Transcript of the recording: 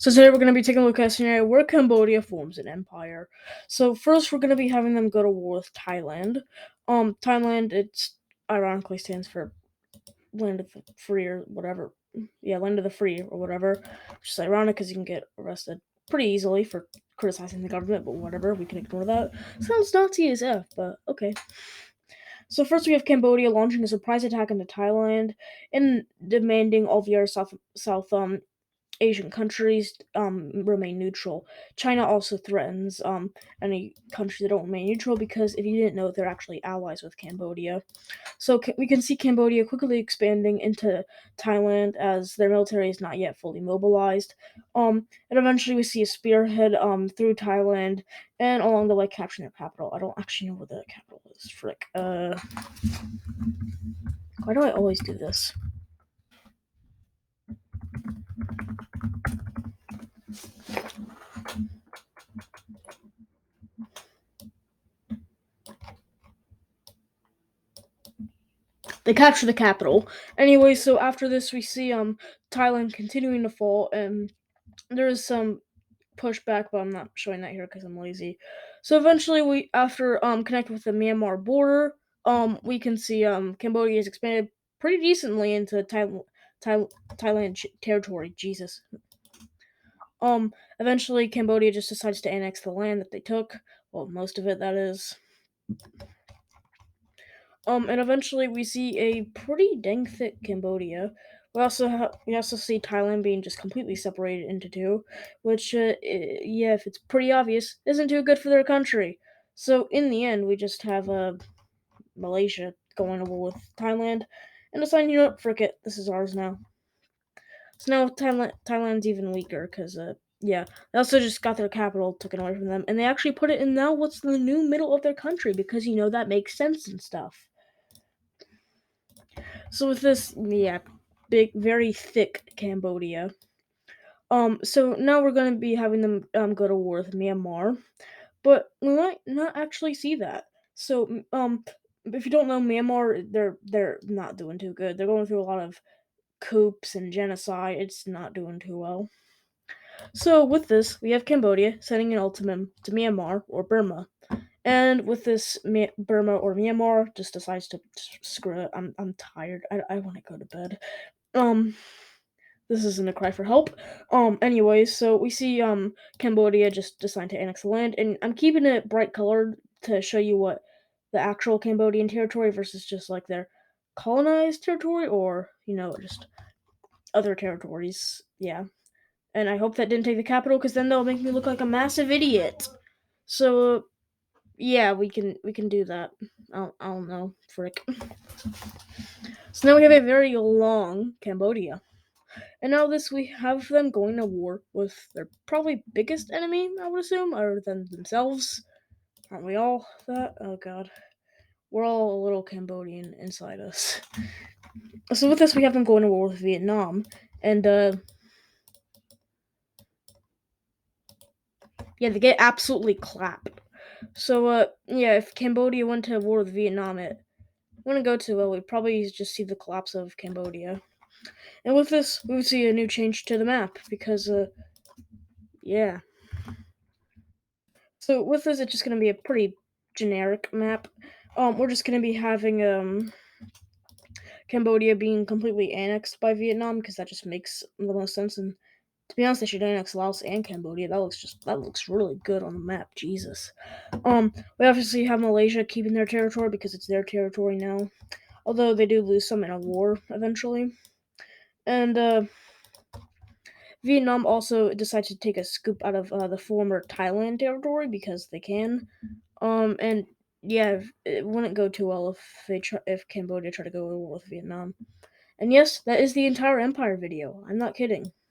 So today we're going to be taking a look at a scenario where Cambodia forms an empire. So first we're going to be having them go to war with Thailand. Thailand, it's ironically stands for land of the free or whatever. Yeah, land of the free or whatever. Which is ironic because you can get arrested pretty easily for criticizing the government, but whatever, we can ignore that. Sounds Nazi as F, but okay. So first we have Cambodia launching a surprise attack into Thailand and demanding all the other South Asian countries remain neutral. China also threatens any country that don't remain neutral because if you didn't know, they're actually allies with Cambodia. So we can see Cambodia quickly expanding into Thailand as their military is not yet fully mobilized. And eventually we see a spearhead through Thailand and along the way capturing their capital. I don't actually know where the capital is. Frick. Why do I always do this? They capture the capital. Anyway, so after this, we see Thailand continuing to fall, and there is some pushback, but I'm not showing that here because I'm lazy. So eventually, we after connect with the Myanmar border, we can see Cambodia has expanded pretty decently into Thai- Thailand territory. Jesus. Eventually, Cambodia just decides to annex the land that they took. Well, most of it, that is. And eventually we see a pretty dang thick Cambodia. We also see Thailand being just completely separated into two, which yeah, if it's pretty obvious, isn't too good for their country. So in the end, we just have Malaysia going to war with Thailand, and deciding, you know what, frick it, this is ours now. So now Thailand's even weaker because yeah, they also just got their capital taken away from them, and they actually put it in now what's the new middle of their country because that makes sense and stuff. So with this, yeah, big, very thick Cambodia. So now we're gonna be having them go to war with Myanmar, but we might not actually see that. So if you don't know, Myanmar, they're not doing too good. They're going through a lot of coups and genocide. It's not doing too well. So with this, we have Cambodia sending an ultimatum to Myanmar or Burma. And with this, Burma or Myanmar just decides to screw it. I'm tired. I want to go to bed. Um, this isn't a cry for help. Anyways, so we see Cambodia just decide to annex the land, and I'm keeping it bright colored to show you what the actual Cambodian territory versus just like their colonized territory, or just other territories. Yeah, and I hope that didn't take the capital, because then they'll make me look like a massive idiot. So yeah, we can do that. I don't know, frick. So now we have a very long Cambodia. And now this we have them going to war with their probably biggest enemy, I would assume, other than themselves. Aren't we all that? Oh god. We're all a little Cambodian inside us. So with this we have them going to war with Vietnam. And yeah, they get absolutely clapped. So yeah, if Cambodia went to war with Vietnam, it wouldn't go too well. We'd probably just see the collapse of Cambodia. And with this, we would see a new change to the map because yeah. So with this, it's just gonna be a pretty generic map. We're just gonna be having Cambodia being completely annexed by Vietnam because that just makes the most sense. And to be honest, they should annex Laos and Cambodia. That looks really good on the map. Jesus. We obviously have Malaysia keeping their territory because it's their territory now. Although they do lose some in a war eventually. And Vietnam also decided to take a scoop out of the former Thailand territory because they can. And yeah, it wouldn't go too well if Cambodia tried to go to war with Vietnam. And yes, that is the entire Empire video. I'm not kidding.